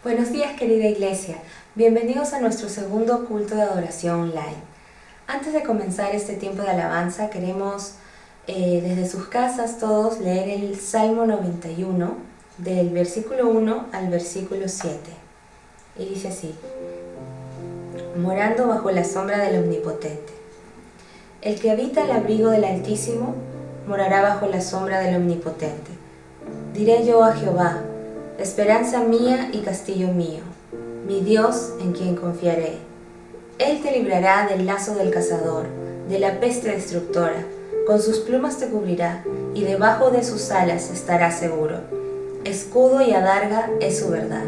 Buenos días, querida iglesia. Bienvenidos a nuestro segundo culto de adoración online. Antes de comenzar este tiempo de alabanza, queremos desde sus casas todos leer el Salmo 91 del versículo 1 al versículo 7. Y dice así: morando bajo la sombra del Omnipotente. El que habita el abrigo del Altísimo morará bajo la sombra del Omnipotente. Diré yo a Jehová: esperanza mía y castillo mío, mi Dios en quien confiaré. Él te librará del lazo del cazador, de la peste destructora. Con sus plumas te cubrirá, y debajo de sus alas estarás seguro. Escudo y adarga es su verdad.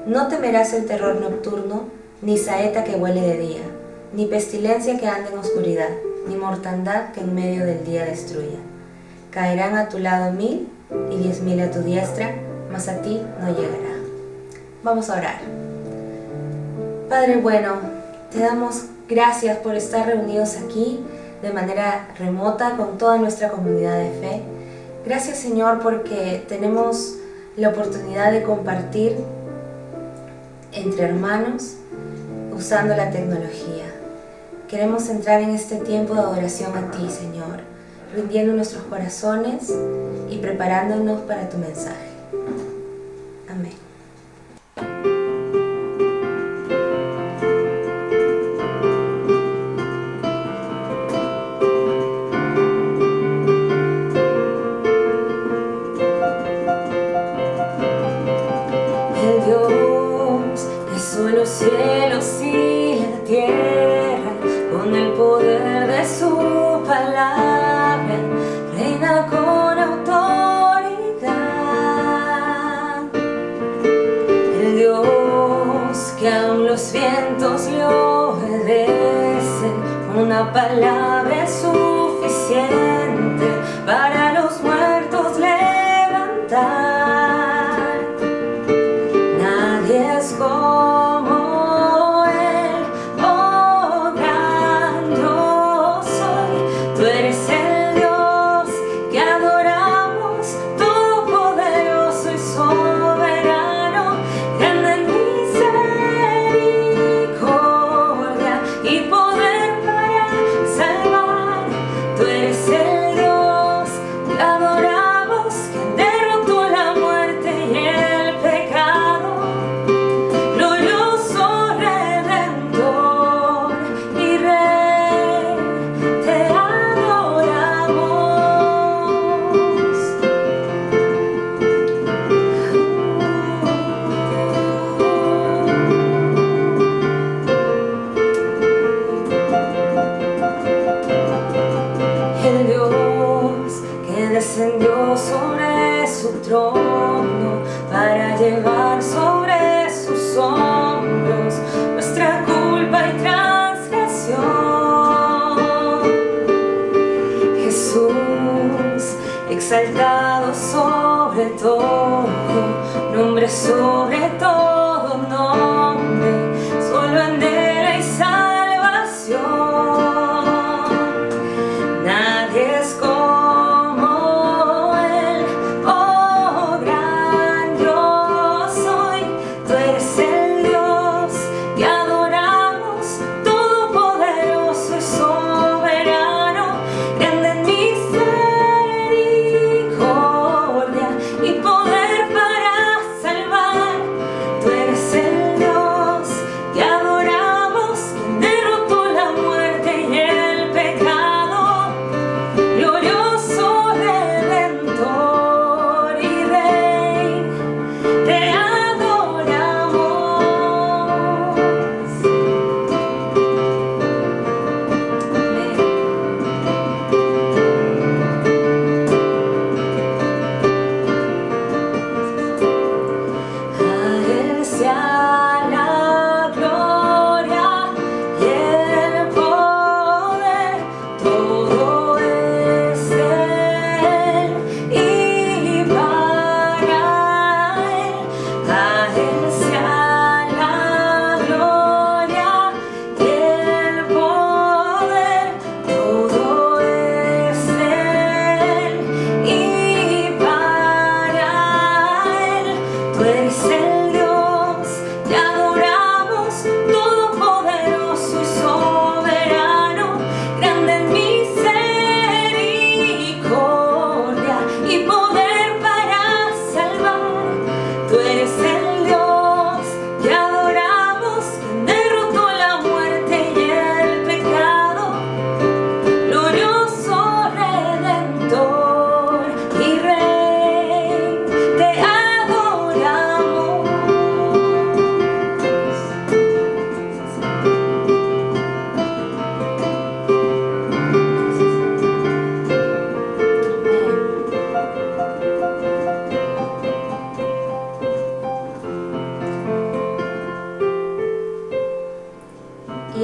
No temerás el terror nocturno, ni saeta que vuele de día, ni pestilencia que ande en oscuridad, ni mortandad que en medio del día destruya. Caerán a tu lado 1000 y 10.000 a tu diestra, mas a ti no llegará. Vamos a orar. Padre bueno, te damos gracias por estar reunidos aquí de manera remota con toda nuestra comunidad de fe. Gracias, Señor, porque tenemos la oportunidad de compartir entre hermanos usando la tecnología. Queremos entrar en este tiempo de adoración a ti, Señor, rindiendo nuestros corazones y preparándonos para tu mensaje. Amén. El Dios que hizo los cielos y la tierra, con el poder de su palabra, reina con autoridad. El Dios que aun los vientos le obedecen, una palabra es suficiente para los muertos levantar. Nadie es como Él, oh gran yo soy. Tú eres el Dios que adoramos, todopoderoso y soberano, grande en misericordia y poder para salvar. Tú eres el Dios que adoramos, que derrotó la muerte y el pecado, glorioso Redentor y Rey, te adoramos. El Dios que descendió sobre su trono para llevar sobre sus hombros nuestra culpa y transgresión. Jesús, exaltado sobre todo, nombre sobre todo nombre, solo en Él hay salvación. Nadie es como Él, oh gran yo soy. Tú eres el Dios que adoramos, todopoderoso y soberano, grande en misericordia y poder para salvar. Tú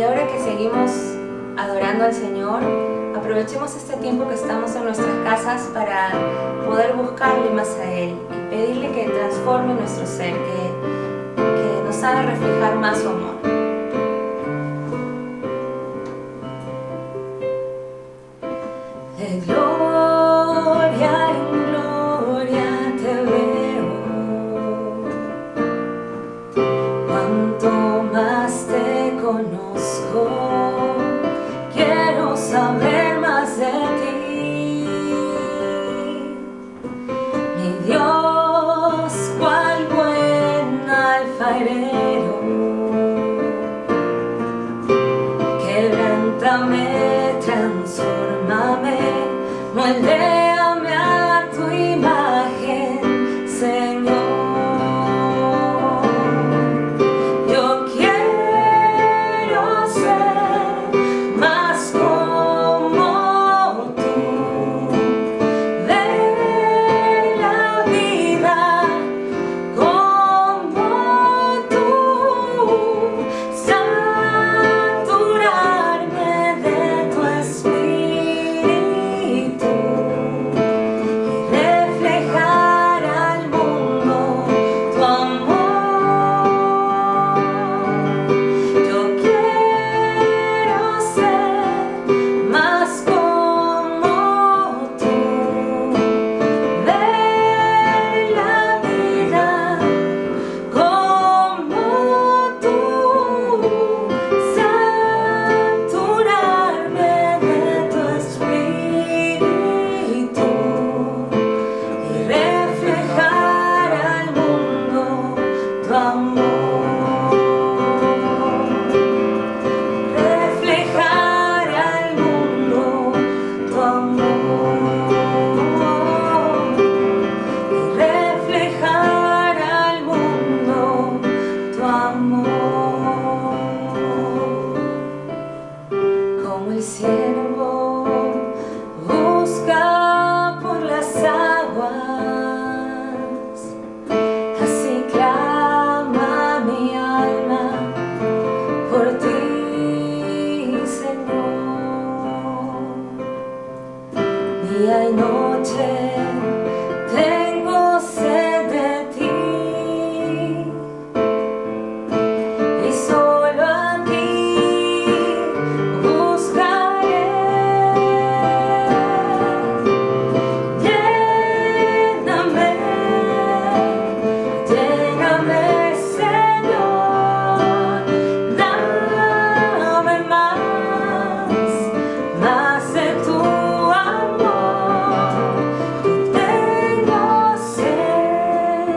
Y ahora que seguimos adorando al Señor, aprovechemos este tiempo que estamos en nuestras casas para poder buscarle más a Él y pedirle que transforme nuestro ser, que nos haga reflejar más su amor. De gloria en gloria te veo, cuanto más te conozco, quiero saber más de ti. Mi Dios, cuál buen alfarero, quebrántame, transfórmame, moldéame a tu imagen, Señor. Yo quiero ser más como tú, ver la vida como tú, saturarme de tu espíritu y reflejar al mundo tu amor. Yo quiero ser más como tú, ver la vida como tú, saturarme de tu espíritu y reflejar al mundo tu amor. Reflejar al mundo tu amor. Y reflejar al mundo tu amor. Como el siervo busca por las aguas, así clama mi alma por ti, Señor. Día y noche tengo sed de ti, y solo a ti buscaré. Lléname, lléname, Señor, dame más de tu amor. Tengo sed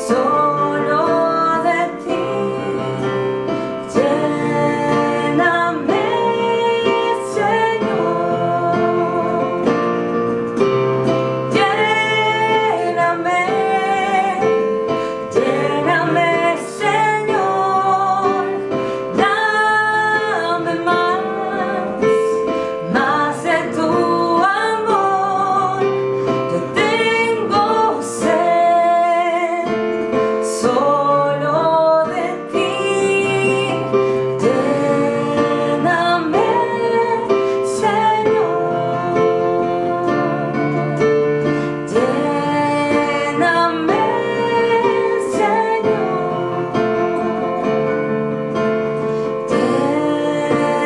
solo de ti. Lléname, Señor, lléname, lléname, Señor, dame más de tu amor. Yo tengo sed solo de ti. Lléname, Señor, lléname, Señor,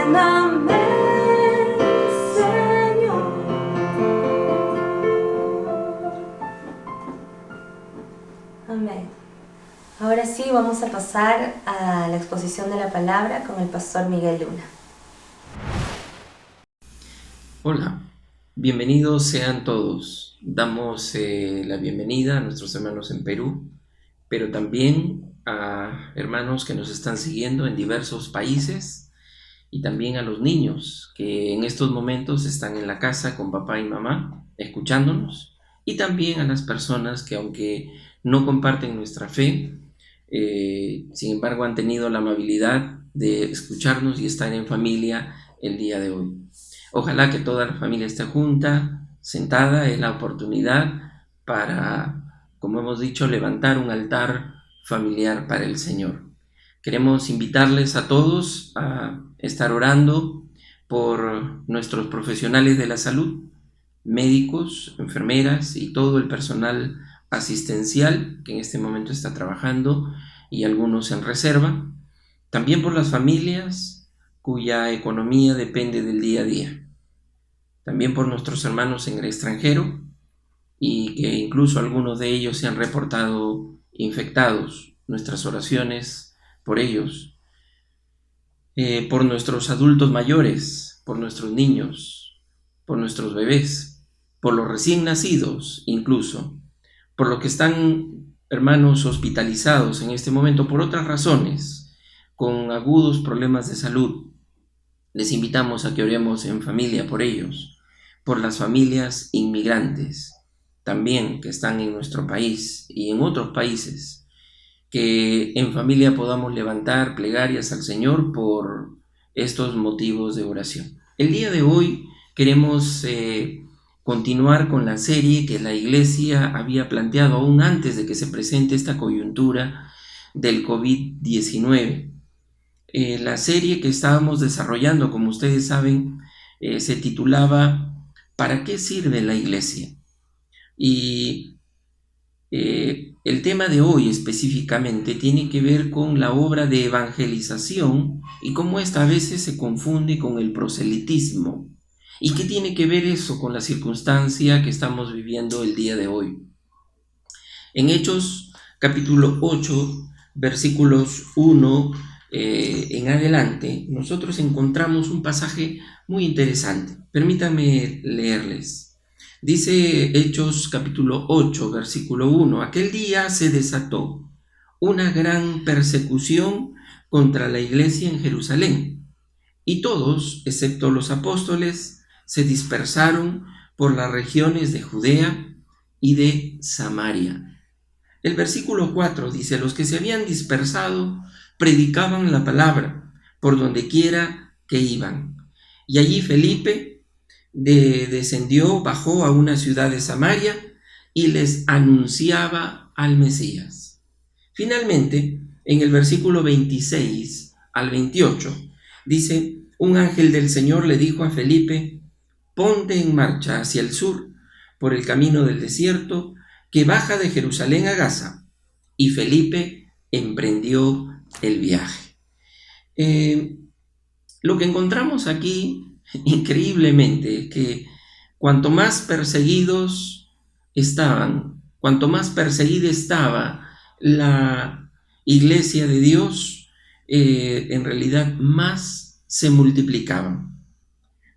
lléname, Señor. Amén. Ahora sí, vamos a pasar a la exposición de la palabra con el pastor Miguel Luna. Hola, bienvenidos sean todos. Damos la bienvenida a nuestros hermanos en Perú, pero también a hermanos que nos están siguiendo en diversos países y también a los niños que en estos momentos están en la casa con papá y mamá escuchándonos, y también a las personas que, aunque no comparten nuestra fe, sin embargo han tenido la amabilidad de escucharnos y estar en familia el día de hoy. Ojalá que toda la familia esté junta, sentada. Es la oportunidad para, como hemos dicho, levantar un altar familiar para el Señor. Queremos invitarles a todos a estar orando por nuestros profesionales de la salud, médicos, enfermeras y todo el personal asistencial que en este momento está trabajando y algunos en reserva. También por las familias cuya economía depende del día a día. También por nuestros hermanos en el extranjero y que incluso algunos de ellos se han reportado infectados. Nuestras oraciones por ellos. Por nuestros adultos mayores, por nuestros niños, por nuestros bebés, por los recién nacidos incluso, por los que están, hermanos, hospitalizados en este momento por otras razones, con agudos problemas de salud. Les invitamos a que oremos en familia por ellos, por las familias inmigrantes, también que están en nuestro país y en otros países, que en familia podamos levantar plegarias al Señor por estos motivos de oración. El día de hoy queremos continuar con la serie que la Iglesia había planteado aún antes de que se presente esta coyuntura del COVID-19. La serie que estábamos desarrollando, como ustedes saben, se titulaba ¿Para qué sirve la Iglesia? Y el tema de hoy específicamente tiene que ver con la obra de evangelización y cómo esta a veces se confunde con el proselitismo. ¿Y qué tiene que ver eso con la circunstancia que estamos viviendo el día de hoy? En Hechos capítulo 8, versículos 1 en adelante, nosotros encontramos un pasaje muy interesante. Permítanme leerles. Dice Hechos capítulo 8, versículo 1, aquel día se desató una gran persecución contra la iglesia en Jerusalén, y todos, excepto los apóstoles, se dispersaron por las regiones de Judea y de Samaria. El versículo 4 dice, los que se habían dispersado predicaban la palabra por donde quiera que iban. Y allí Felipe bajó a una ciudad de Samaria y les anunciaba al Mesías. Finalmente, en el versículo 26 al 28, dice, un ángel del Señor le dijo a Felipe, ponte en marcha hacia el sur, por el camino del desierto, que baja de Jerusalén a Gaza. Y Felipe emprendió el viaje. Lo que encontramos aquí increíblemente, que cuanto más perseguidos estaban, cuanto más perseguida estaba la iglesia de Dios, en realidad más se multiplicaban.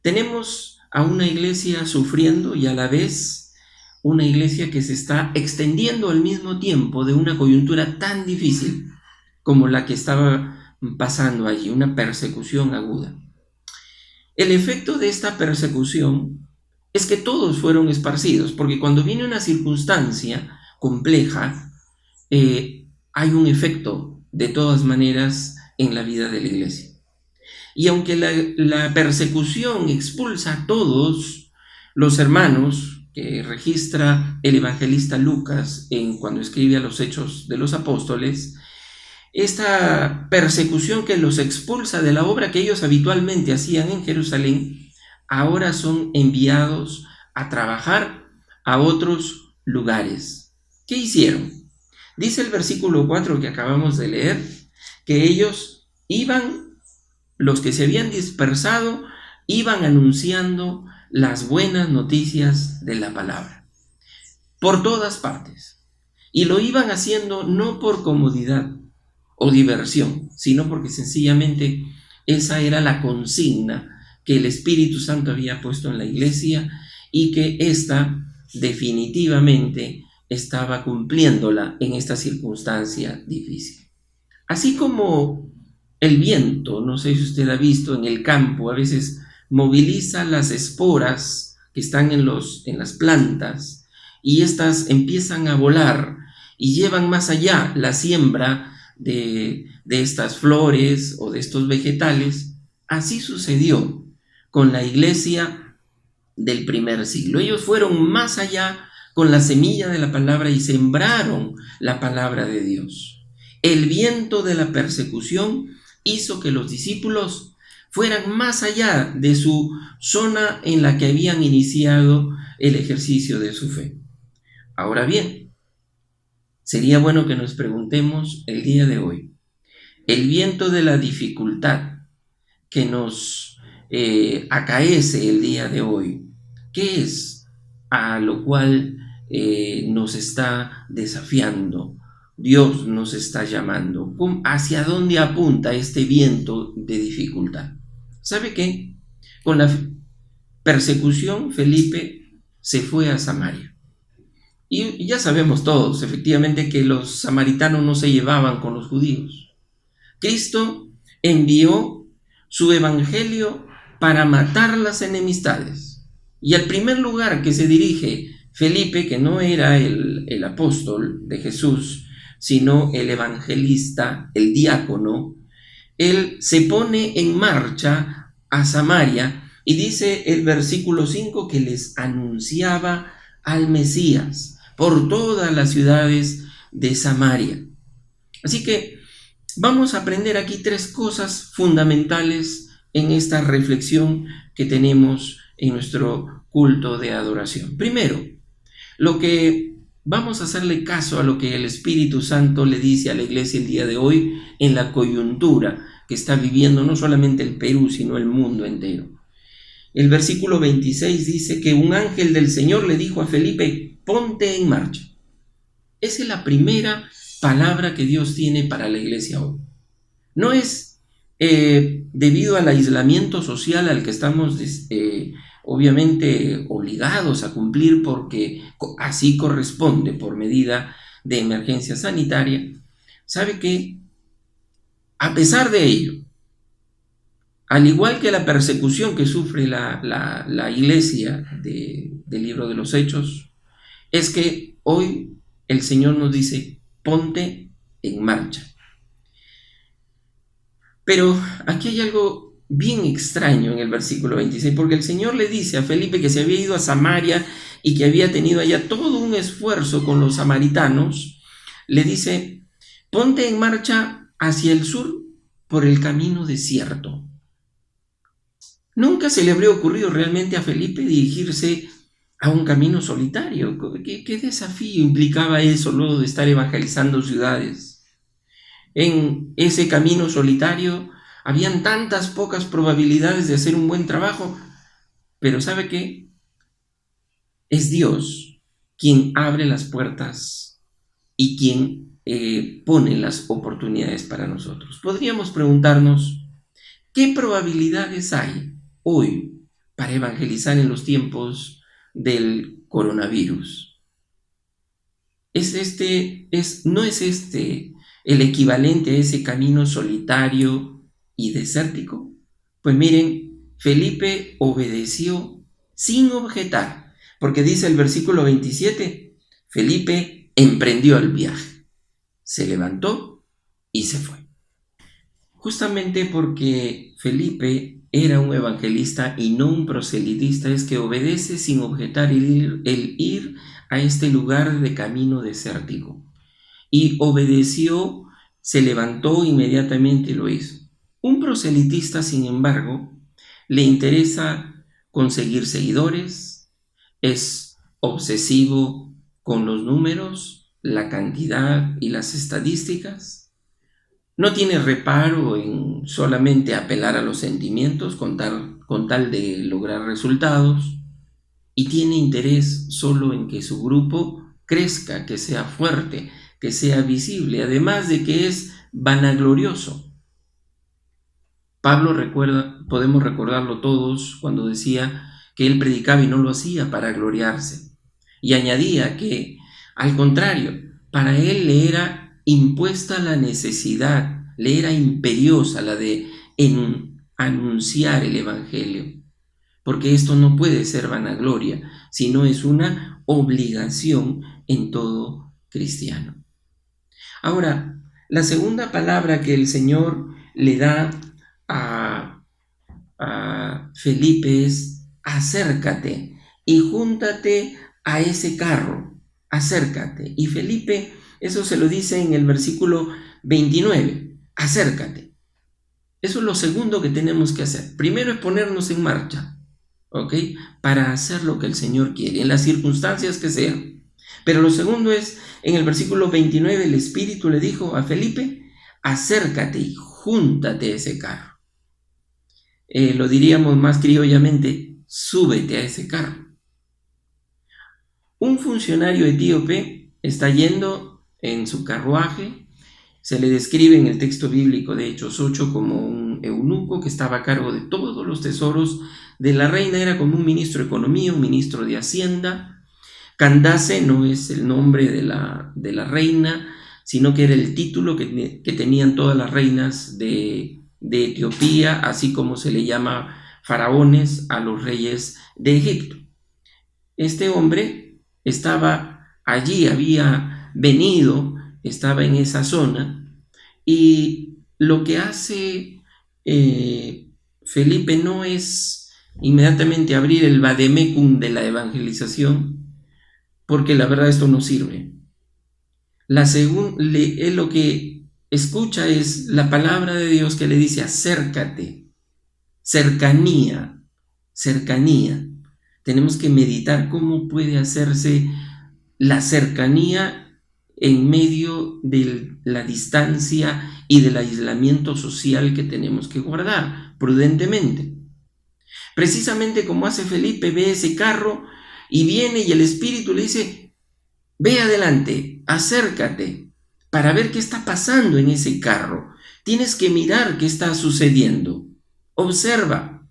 Tenemos a una iglesia sufriendo y a la vez una iglesia que se está extendiendo al mismo tiempo de una coyuntura tan difícil como la que estaba pasando allí, una persecución aguda. El efecto de esta persecución es que todos fueron esparcidos, porque cuando viene una circunstancia compleja, hay un efecto de todas maneras en la vida de la iglesia. Y aunque la persecución expulsa a todos los hermanos que registra el evangelista Lucas cuando escribe a los Hechos de los Apóstoles, esta persecución que los expulsa de la obra que ellos habitualmente hacían en Jerusalén, ahora son enviados a trabajar a otros lugares. ¿Qué hicieron? Dice el versículo 4 que acabamos de leer, que ellos los que se habían dispersado, iban anunciando las buenas noticias de la palabra por todas partes. Y lo iban haciendo no por comodidad o diversión, sino porque sencillamente esa era la consigna que el Espíritu Santo había puesto en la iglesia y que ésta definitivamente estaba cumpliéndola en esta circunstancia difícil. Así como el viento, no sé si usted ha visto en el campo, a veces moviliza las esporas que están en las plantas y estas empiezan a volar y llevan más allá la siembra de estas flores o de estos vegetales. Así sucedió con la iglesia del primer siglo. Ellos fueron más allá con la semilla de la palabra y sembraron la palabra de Dios. El viento de la persecución hizo que los discípulos fueran más allá de su zona en la que habían iniciado el ejercicio de su fe. Ahora bien, sería bueno que nos preguntemos el día de hoy, el viento de la dificultad que nos acaece el día de hoy, ¿qué es a lo cual nos está desafiando? Dios nos está llamando. ¿Hacia dónde apunta este viento de dificultad? ¿Sabe qué? Con la persecución, Felipe se fue a Samaria. Y ya sabemos todos, efectivamente, que los samaritanos no se llevaban con los judíos. Cristo envió su evangelio para matar las enemistades. Y al primer lugar que se dirige Felipe, que no era el apóstol de Jesús, sino el evangelista, el diácono, él se pone en marcha a Samaria y dice el versículo 5 que les anunciaba al Mesías por todas las ciudades de Samaria. Así que vamos a aprender aquí 3 cosas fundamentales en esta reflexión que tenemos en nuestro culto de adoración. Primero, vamos a hacerle caso a lo que el Espíritu Santo le dice a la iglesia el día de hoy en la coyuntura que está viviendo no solamente el Perú, sino el mundo entero. El versículo 26 dice que un ángel del Señor le dijo a Felipe, ponte en marcha. Esa es la primera palabra que Dios tiene para la iglesia hoy. No es debido al aislamiento social al que estamos obviamente obligados a cumplir porque así corresponde por medida de emergencia sanitaria. ¿Sabe qué? A pesar de ello, al igual que la persecución que sufre la iglesia del libro de los Hechos, es que hoy el Señor nos dice, ponte en marcha. Pero aquí hay algo bien extraño en el versículo 26, porque el Señor le dice a Felipe que se había ido a Samaria y que había tenido allá todo un esfuerzo con los samaritanos. Le dice, ponte en marcha hacia el sur por el camino desierto. Nunca se le habría ocurrido realmente a Felipe dirigirse a un camino solitario. ¿Qué desafío implicaba eso luego de estar evangelizando ciudades? En ese camino solitario habían tantas pocas probabilidades de hacer un buen trabajo, pero ¿sabe qué? Es Dios quien abre las puertas y quien pone las oportunidades para nosotros. Podríamos preguntarnos, ¿qué probabilidades hay hoy para evangelizar en los tiempos del coronavirus? ¿No es este el equivalente a ese camino solitario y desértico? Pues miren, Felipe obedeció sin objetar, porque dice el versículo 27, Felipe emprendió el viaje, se levantó y se fue. Justamente porque Felipe era un evangelista y no un proselitista, es que obedece sin objetar el ir a este lugar de camino desértico. Y obedeció, se levantó inmediatamente y lo hizo. Un proselitista, sin embargo, le interesa conseguir seguidores, es obsesivo con los números, la cantidad y las estadísticas. No tiene reparo en solamente apelar a los sentimientos con tal de lograr resultados, y tiene interés solo en que su grupo crezca, que sea fuerte, que sea visible, además de que es vanaglorioso. Pablo podemos recordarlo todos cuando decía que él predicaba y no lo hacía para gloriarse, y añadía que, al contrario, para él le era impuesta la necesidad, le era imperiosa la de anunciar el evangelio, porque esto no puede ser vanagloria, sino es una obligación en todo cristiano. Ahora, la segunda palabra que el Señor le da a Felipe es acércate y júntate a ese carro, acércate. Y Felipe Eso se lo dice en el versículo 29. Acércate. Eso es lo segundo que tenemos que hacer. Primero es ponernos en marcha, ¿ok? Para hacer lo que el Señor quiere, en las circunstancias que sean. Pero lo segundo es, en el versículo 29, el Espíritu le dijo a Felipe, acércate y júntate a ese carro. Lo diríamos más criollamente, súbete a ese carro. Un funcionario etíope está yendo en su carruaje. Se le describe en el texto bíblico de Hechos 8 como un eunuco que estaba a cargo de todos los tesoros de la reina. Era como un ministro de Economía, un ministro de Hacienda. Candace no es el nombre de la reina, sino que era el título que tenían todas las reinas de Etiopía, así como se le llama faraones a los reyes de Egipto. Este hombre estaba allí, había venido, estaba en esa zona, y lo que hace Felipe no es inmediatamente abrir el vademecum de la evangelización, porque la verdad esto no sirve. Él lo que escucha es la palabra de Dios que le dice acércate, cercanía. Tenemos que meditar cómo puede hacerse la cercanía en medio de la distancia y del aislamiento social que tenemos que guardar prudentemente. Precisamente como hace Felipe, ve ese carro y viene y el Espíritu le dice, ve adelante, acércate para ver qué está pasando en ese carro. Tienes que mirar qué está sucediendo. Observa.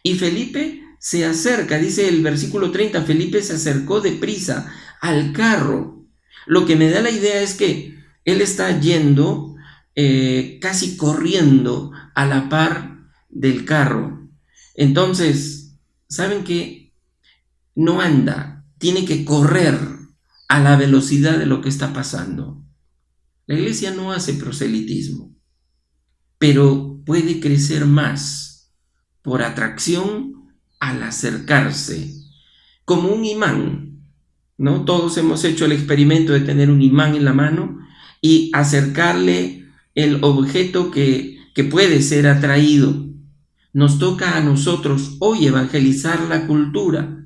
Y Felipe se acerca, dice el versículo 30, Felipe se acercó deprisa al carro. Lo que me da la idea es que él está yendo casi corriendo a la par del carro. Entonces, ¿saben qué? No anda, tiene que correr a la velocidad de lo que está pasando. La iglesia no hace proselitismo, pero puede crecer más por atracción al acercarse, como un imán, ¿no? Todos hemos hecho el experimento de tener un imán en la mano y acercarle el objeto que puede ser atraído. Nos toca a nosotros hoy evangelizar la cultura.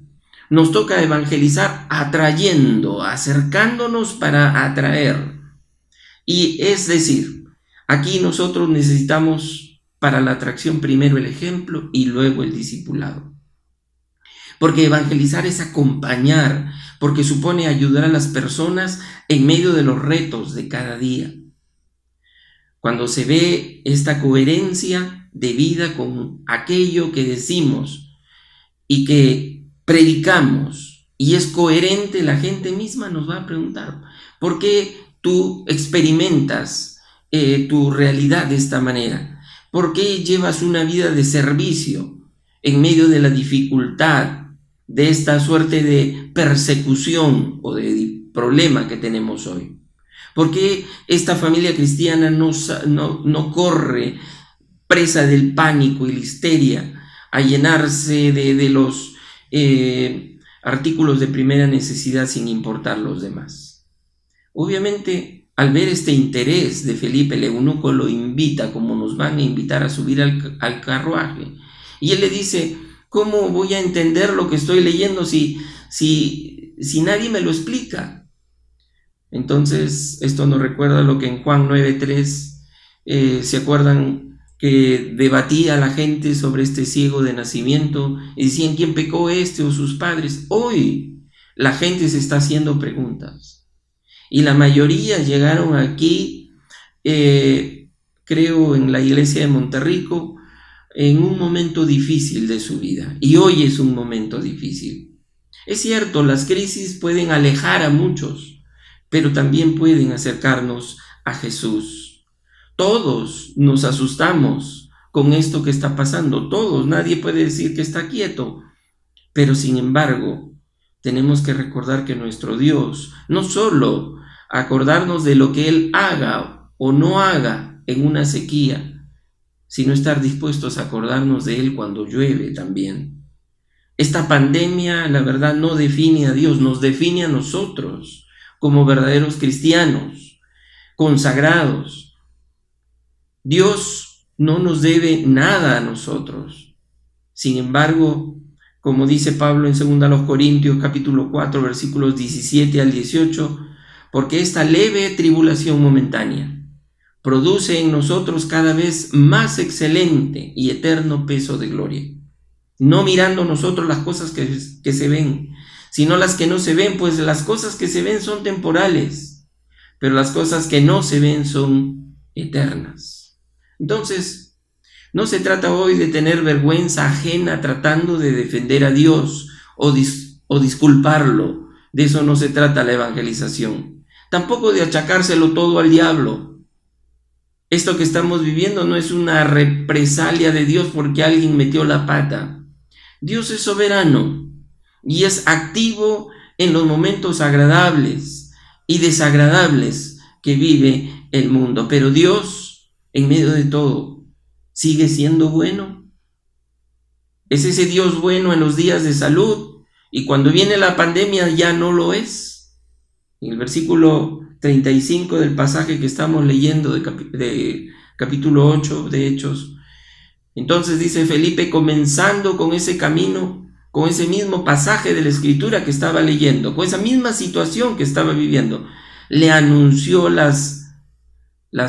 Nos toca evangelizar atrayendo, acercándonos para atraer. Y es decir, aquí nosotros necesitamos para la atracción primero el ejemplo y luego el discipulado. Porque evangelizar es acompañar, porque supone ayudar a las personas en medio de los retos de cada día. Cuando se ve esta coherencia de vida con aquello que decimos y que predicamos y es coherente, la gente misma nos va a preguntar, ¿por qué tú experimentas tu realidad de esta manera? ¿Por qué llevas una vida de servicio en medio de la dificultad, de esta suerte de persecución o de problema que tenemos hoy? ¿Por qué esta familia cristiana no corre presa del pánico y la histeria a llenarse de los artículos de primera necesidad sin importar los demás? Obviamente, al ver este interés de Felipe, el eunuco lo invita, como nos van a invitar a subir al carruaje. Y él le dice, ¿cómo voy a entender lo que estoy leyendo si nadie me lo explica? Entonces, esto nos recuerda lo que en Juan 9:3, ¿se acuerdan que debatía la gente sobre este ciego de nacimiento? Y decían, ¿quién pecó, este o sus padres? Hoy la gente se está haciendo preguntas. Y la mayoría llegaron aquí, creo en la iglesia de Monterrico, en un momento difícil de su vida. Y hoy es un momento difícil. Es cierto, las crisis pueden alejar a muchos, pero también pueden acercarnos a Jesús. Todos nos asustamos con esto que está pasando, todos, nadie puede decir que está quieto, pero sin embargo, tenemos que recordar que nuestro Dios, no solo acordarnos de lo que Él haga o no haga en una sequía, sino estar dispuestos a acordarnos de Él cuando llueve también. Esta pandemia, la verdad, no define a Dios, nos define a nosotros como verdaderos cristianos. consagrados. Dios no nos debe nada a nosotros. Sin embargo, como dice Pablo en 2 Corintios capítulo 4, versículos 17 al 18, porque esta leve tribulación momentánea produce en nosotros cada vez más excelente y eterno peso de gloria, no mirando nosotros las cosas que se ven, sino las que no se ven, pues las cosas que se ven son temporales, pero las cosas que no se ven son eternas. Entonces, no se trata hoy de tener vergüenza ajena tratando de defender a Dios o disculparlo. De eso no se trata la evangelización. Tampoco de achacárselo todo al diablo. Esto que estamos viviendo no es una represalia de Dios porque alguien metió la pata. Dios es soberano y es activo en los momentos agradables y desagradables que vive el mundo. Pero Dios, en medio de todo, sigue siendo bueno. Es ese Dios bueno en los días de salud y cuando viene la pandemia ya no lo es. En el versículo 35 del pasaje que estamos leyendo de capítulo 8 de Hechos, entonces dice Felipe, comenzando con ese camino, con ese mismo pasaje de la Escritura que estaba leyendo, con esa misma situación que estaba viviendo, le anunció las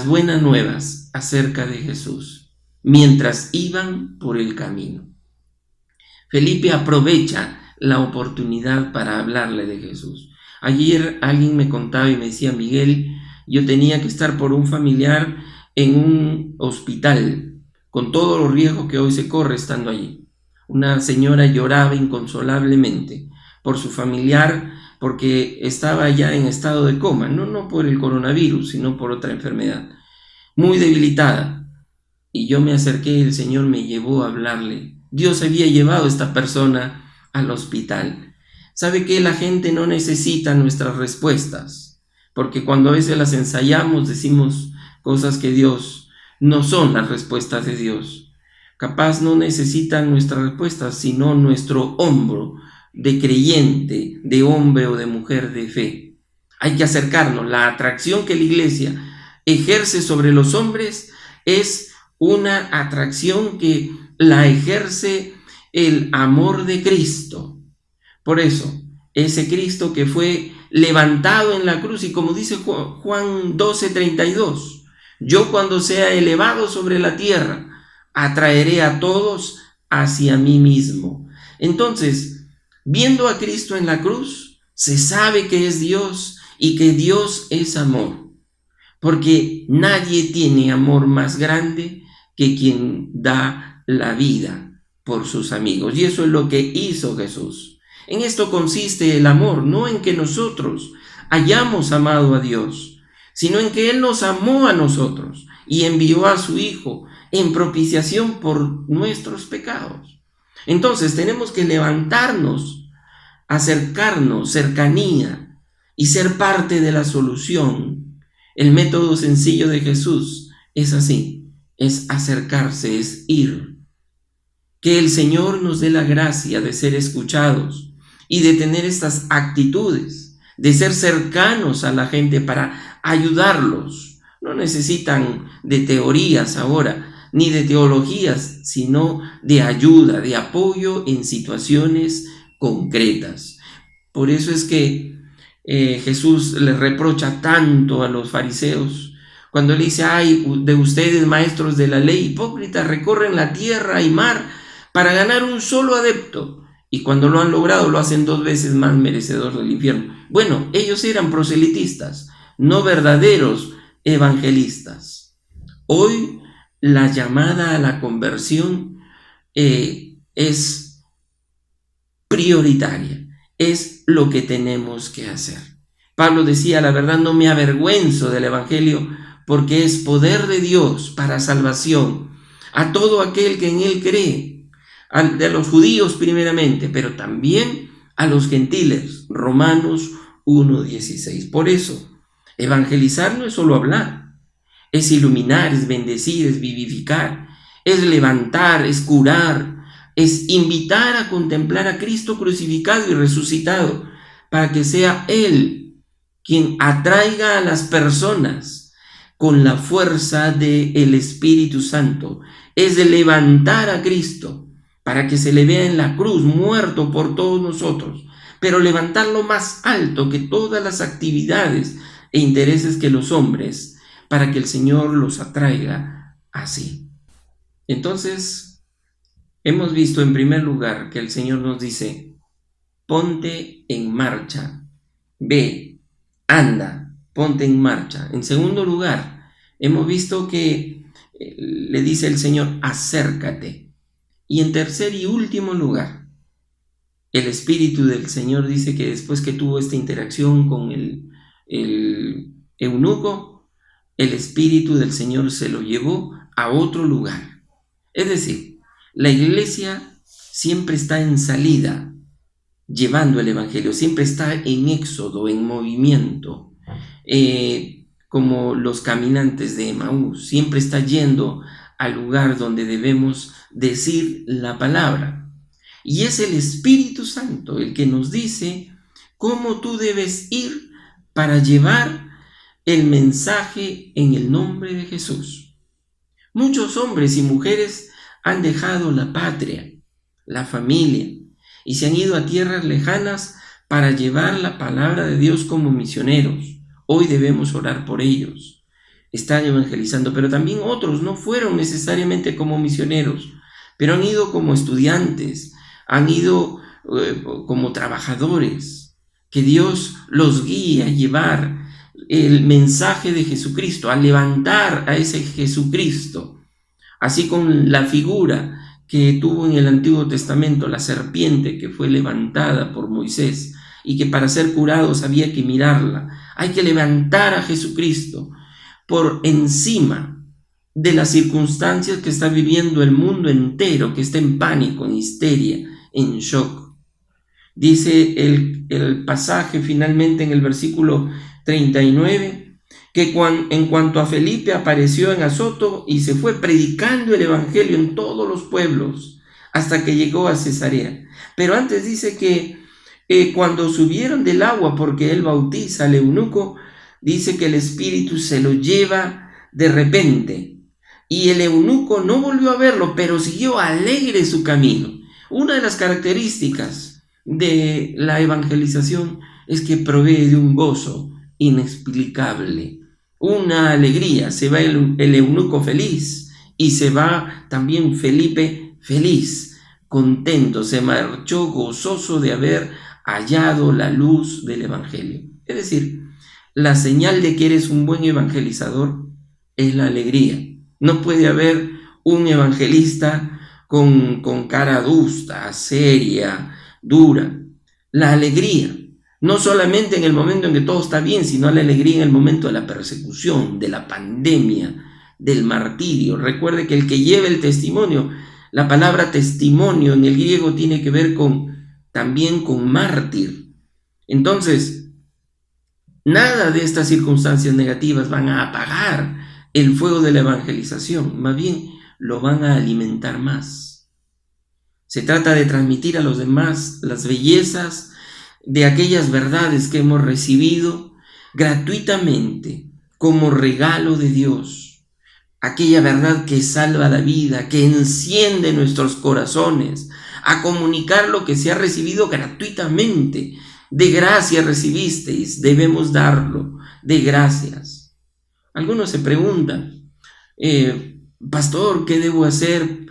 buenas nuevas acerca de Jesús, mientras iban por el camino. Felipe aprovecha la oportunidad para hablarle de Jesús. Ayer alguien me contaba y me decía, Miguel, yo tenía que estar por un familiar en un hospital, con todos los riesgos que hoy se corre estando allí. Una señora lloraba inconsolablemente por su familiar porque estaba ya en estado de coma, no por el coronavirus, sino por otra enfermedad, muy debilitada. Y yo me acerqué y el Señor me llevó a hablarle. Dios había llevado a esta persona al hospital. ¿Sabe qué? La gente no necesita nuestras respuestas, porque cuando a veces las ensayamos decimos cosas que Dios no son las respuestas de Dios. Capaz no necesitan nuestras respuestas, sino nuestro hombro de creyente, de hombre o de mujer de fe. Hay que acercarnos. La atracción que la iglesia ejerce sobre los hombres es una atracción que la ejerce el amor de Cristo. Por eso, ese Cristo que fue levantado en la cruz, y como dice Juan 12:32, yo cuando sea elevado sobre la tierra, atraeré a todos hacia mí mismo. Entonces, viendo a Cristo en la cruz, se sabe que es Dios y que Dios es amor, porque nadie tiene amor más grande que quien da la vida por sus amigos. Y eso es lo que hizo Jesús. En esto consiste el amor, no en que nosotros hayamos amado a Dios, sino en que Él nos amó a nosotros y envió a su Hijo en propiciación por nuestros pecados. Entonces tenemos que levantarnos, acercarnos, cercanía y ser parte de la solución. El método sencillo de Jesús es así, es acercarse, es ir. Que el Señor nos dé la gracia de ser escuchados y de tener estas actitudes, de ser cercanos a la gente para ayudarlos. No necesitan de teorías ahora, ni de teologías, sino de ayuda, de apoyo en situaciones concretas. Por eso es que Jesús le reprocha tanto a los fariseos, cuando le dice, ay, de ustedes maestros de la ley, hipócritas, recorren la tierra y mar para ganar un solo adepto, y cuando lo han logrado lo hacen 2 veces más merecedor del infierno. Bueno, ellos eran proselitistas, no verdaderos evangelistas. Hoy la llamada a la conversión es prioritaria, es lo que tenemos que hacer. Pablo decía, la verdad no me avergüenzo del evangelio, porque es poder de Dios para salvación a todo aquel que en él cree, de los judíos primeramente, pero también a los gentiles. Romanos 1:16. Por eso, evangelizar no es solo hablar, es iluminar, es bendecir, es vivificar, es levantar, es curar, es invitar a contemplar a Cristo crucificado y resucitado, para que sea Él quien atraiga a las personas con la fuerza del Espíritu Santo. Es de levantar a Cristo para que se le vea en la cruz muerto por todos nosotros, pero levantarlo más alto que todas las actividades e intereses que los hombres, para que el Señor los atraiga así. Entonces, hemos visto en primer lugar que el Señor nos dice: ponte en marcha, ve, anda, ponte en marcha. En segundo lugar, hemos visto que le dice el Señor: acércate. Y en tercer y último lugar, el Espíritu del Señor dice que después que tuvo esta interacción con el eunuco, el Espíritu del Señor se lo llevó a otro lugar. Es decir, la iglesia siempre está en salida, llevando el Evangelio, siempre está en éxodo, en movimiento, como los caminantes de Emaús, siempre está yendo al lugar donde debemos decir la palabra. Y es el Espíritu Santo el que nos dice cómo tú debes ir para llevar el mensaje en el nombre de Jesús. Muchos hombres y mujeres han dejado la patria, la familia, y se han ido a tierras lejanas para llevar la palabra de Dios como misioneros. Hoy debemos orar por ellos. Están evangelizando, pero también otros no fueron necesariamente como misioneros, pero han ido como estudiantes, han ido como trabajadores. Que Dios los guíe a llevar el mensaje de Jesucristo, a levantar a ese Jesucristo, así con la figura que tuvo en el Antiguo Testamento, la serpiente que fue levantada por Moisés y que para ser curados había que mirarla. Hay que levantar a Jesucristo por encima de las circunstancias que está viviendo el mundo entero, que está en pánico, en histeria, en shock. Dice el pasaje finalmente en el versículo 39, que en cuanto a Felipe apareció en Azoto y se fue predicando el evangelio en todos los pueblos hasta que llegó a Cesarea. Pero antes dice que cuando subieron del agua, porque él bautiza al eunuco, dice que el Espíritu se lo lleva de repente y el eunuco no volvió a verlo, pero siguió alegre su camino. Una de las características de la evangelización es que provee de un gozo inexplicable, una alegría. Se va el eunuco feliz y se va también Felipe feliz, contento, se marchó gozoso de haber hallado la luz del evangelio. Es decir, la señal de que eres un buen evangelizador es la alegría. No puede haber un evangelista con cara adusta, seria, dura. La alegría, no solamente en el momento en que todo está bien, sino la alegría en el momento de la persecución, de la pandemia, del martirio. Recuerde que el que lleva el testimonio, la palabra testimonio en el griego tiene que ver también con mártir. Entonces, nada de estas circunstancias negativas van a apagar el fuego de la evangelización, más bien lo van a alimentar más. Se trata de transmitir a los demás las bellezas de aquellas verdades que hemos recibido gratuitamente como regalo de Dios. Aquella verdad que salva la vida, que enciende nuestros corazones a comunicar lo que se ha recibido gratuitamente. De gracia recibisteis, debemos darlo, de gracias. Algunos se preguntan, pastor, ¿qué debo hacer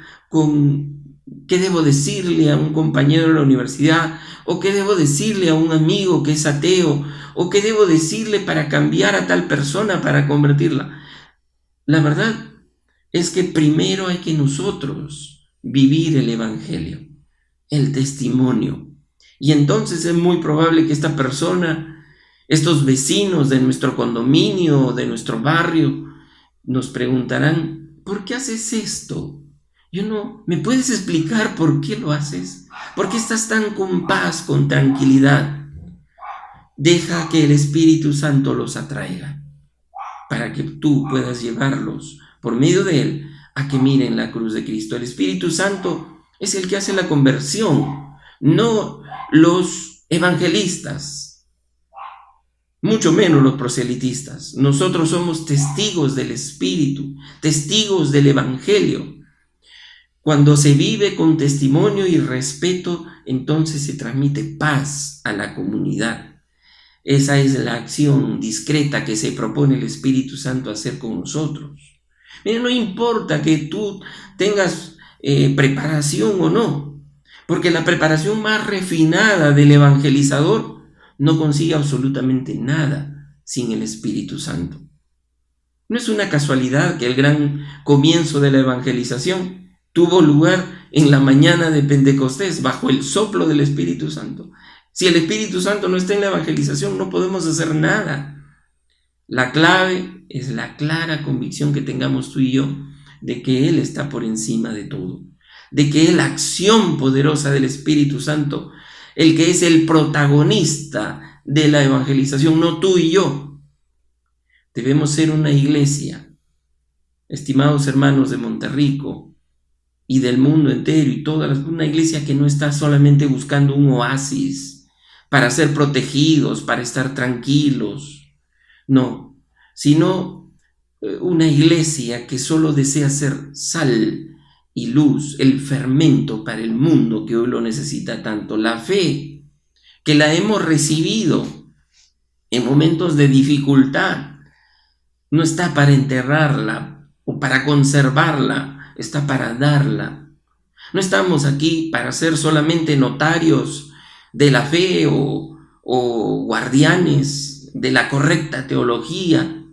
qué debo decirle a un compañero de la universidad? ¿O qué debo decirle a un amigo que es ateo? ¿O qué debo decirle para cambiar a tal persona, para convertirla? La verdad es que primero hay que nosotros vivir el evangelio, el testimonio. Y entonces es muy probable que esta persona, estos vecinos de nuestro condominio, de nuestro barrio, nos preguntarán, ¿por qué haces esto? ¿Me puedes explicar por qué lo haces? ¿Por qué estás tan con paz, con tranquilidad? Deja que el Espíritu Santo los atraiga, para que tú puedas llevarlos por medio de él a que miren la cruz de Cristo. El Espíritu Santo es el que hace la conversión, no los evangelistas. mucho menos los proselitistas. Nosotros somos testigos del Espíritu, testigos del Evangelio. Cuando se vive con testimonio y respeto, entonces se transmite paz a la comunidad. Esa es la acción discreta que se propone el Espíritu Santo hacer con nosotros. Mira, no importa que tú tengas preparación o no, porque la preparación más refinada del evangelizador no consigue absolutamente nada sin el Espíritu Santo. No es una casualidad que el gran comienzo de la evangelización tuvo lugar en la mañana de Pentecostés, bajo el soplo del Espíritu Santo. Si el Espíritu Santo no está en la evangelización, no podemos hacer nada. La clave es la clara convicción que tengamos tú y yo de que Él está por encima de todo, de que es la acción poderosa del Espíritu Santo, el que es el protagonista de la evangelización, no tú y yo. Debemos ser una iglesia, estimados hermanos de Monterrico y del mundo entero y una iglesia que no está solamente buscando un oasis para ser protegidos, para estar tranquilos, no, sino una iglesia que solo desea ser sal y luz, el fermento para el mundo que hoy lo necesita tanto. La fe, que la hemos recibido en momentos de dificultad, no está para enterrarla o para conservarla, está para darla. No estamos aquí para ser solamente notarios de la fe o guardianes de la correcta teología.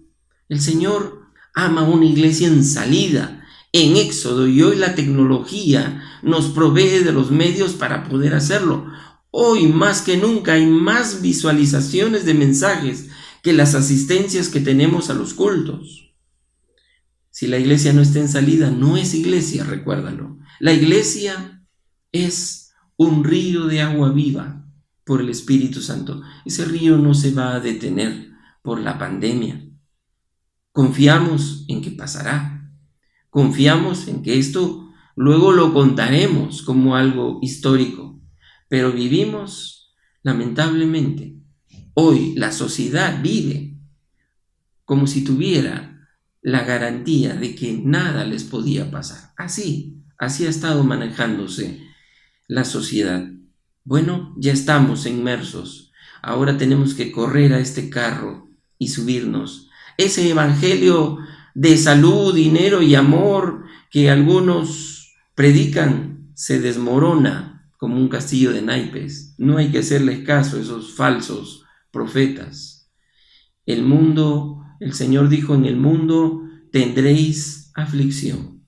El Señor ama una iglesia en salida, en éxodo, y hoy la tecnología nos provee de los medios para poder hacerlo. Hoy más que nunca hay más visualizaciones de mensajes que las asistencias que tenemos a los cultos. Si la iglesia no está en salida, no es iglesia, recuérdalo. La iglesia es un río de agua viva por el Espíritu Santo. Ese río no se va a detener por la pandemia. Confiamos en que pasará. Confiamos en que esto luego lo contaremos como algo histórico. Pero vivimos, lamentablemente, hoy la sociedad vive como si tuviera la garantía de que nada les podía pasar. Así ha estado manejándose la sociedad. Bueno, ya estamos inmersos. Ahora tenemos que correr a este carro y subirnos. Ese evangelio de salud, dinero y amor que algunos predican se desmorona como un castillo de naipes. No hay que hacerles caso a esos falsos profetas. El Señor dijo, en el mundo tendréis aflicción.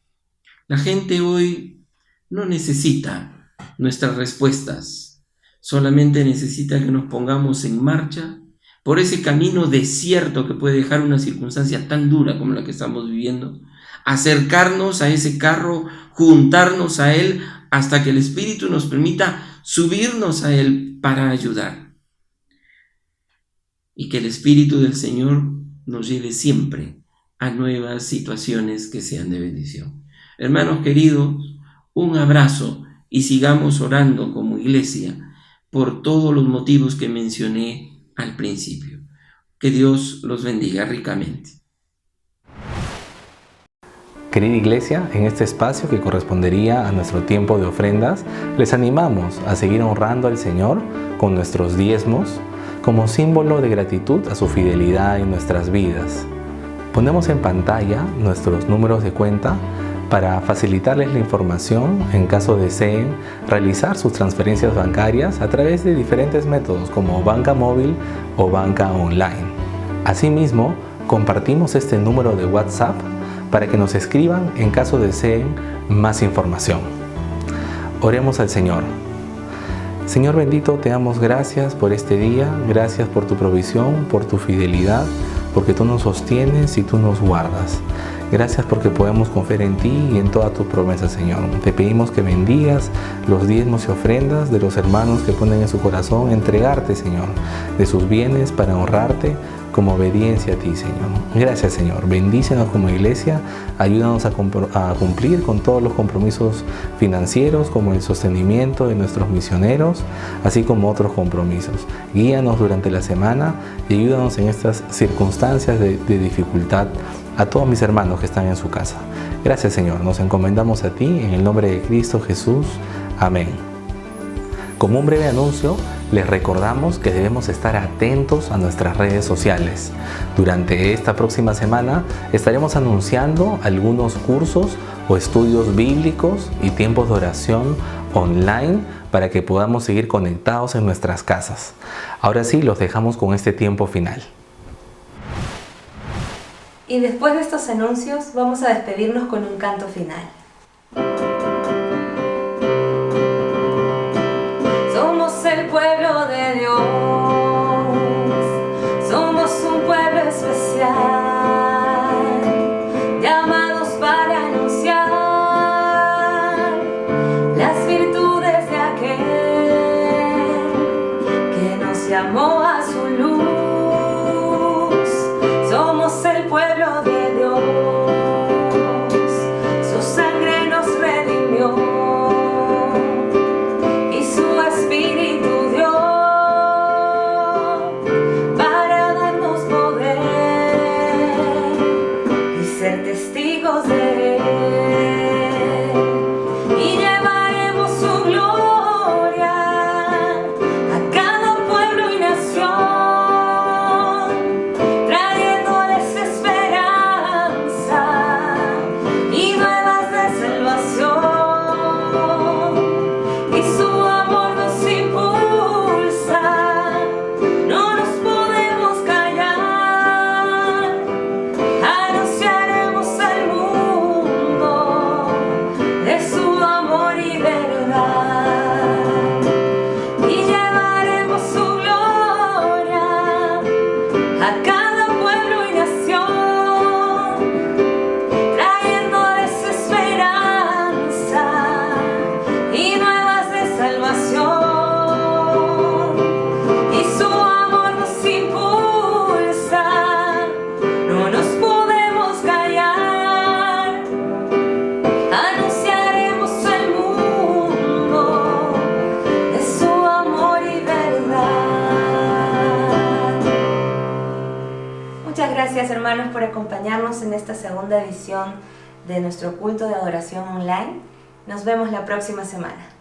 La gente hoy no necesita nuestras respuestas, solamente necesita que nos pongamos en marcha por ese camino desierto que puede dejar una circunstancia tan dura como la que estamos viviendo, acercarnos a ese carro, juntarnos a él hasta que el Espíritu nos permita subirnos a él para ayudar. Y que el Espíritu del Señor nos lleve siempre a nuevas situaciones que sean de bendición. Hermanos queridos, un abrazo y sigamos orando como iglesia por todos los motivos que mencioné al principio. Que Dios los bendiga ricamente. Querida iglesia, en este espacio que correspondería a nuestro tiempo de ofrendas, les animamos a seguir honrando al Señor con nuestros diezmos como símbolo de gratitud a su fidelidad en nuestras vidas. Ponemos en pantalla nuestros números de cuenta para facilitarles la información en caso deseen realizar sus transferencias bancarias a través de diferentes métodos como banca móvil o banca online. Asimismo, compartimos este número de WhatsApp para que nos escriban en caso deseen más información. Oremos al Señor. Señor bendito, te damos gracias por este día, gracias por tu provisión, por tu fidelidad, porque tú nos sostienes y tú nos guardas. Gracias porque podemos confiar en ti y en todas tus promesas, Señor. Te pedimos que bendigas los diezmos y ofrendas de los hermanos que ponen en su corazón entregarte, Señor, de sus bienes para honrarte como obediencia a ti, Señor. Gracias, Señor. Bendícenos como iglesia. Ayúdanos a cumplir con todos los compromisos financieros, como el sostenimiento de nuestros misioneros, así como otros compromisos. Guíanos durante la semana y ayúdanos en estas circunstancias de dificultad a todos mis hermanos que están en su casa. Gracias, Señor. Nos encomendamos a ti en el nombre de Cristo Jesús. Amén. Como un breve anuncio, les recordamos que debemos estar atentos a nuestras redes sociales. Durante esta próxima semana estaremos anunciando algunos cursos o estudios bíblicos y tiempos de oración online para que podamos seguir conectados en nuestras casas. Ahora sí, los dejamos con este tiempo final. Y después de estos anuncios, vamos a despedirnos con un canto final. Somos el pueblo de Dios, somos un pueblo especial, llamados para anunciar las virtudes de aquel que nos llamó a su luz. Somos el pueblo de Dios, su sangre nos redimió y su espíritu dio para darnos poder y ser testigos de Él. Y llevaremos su gloria a cada pueblo y nación, trayéndoles esperanza y nuevas de salvación. Y su amor nos impulsa, no nos podemos callar, anunciaremos al mundo de su amor y verdad. Y llevaremos su gloria a cada pueblo y nación, trayéndoles esperanza y nuevas de salvación. Y su amor nos impulsa, no nos podemos callar, anunciaremos al mundo de su amor y verdad. Muchas gracias, hermanos, por acompañarnos en esta segunda edición de nuestro culto de adoración online. Nos vemos la próxima semana.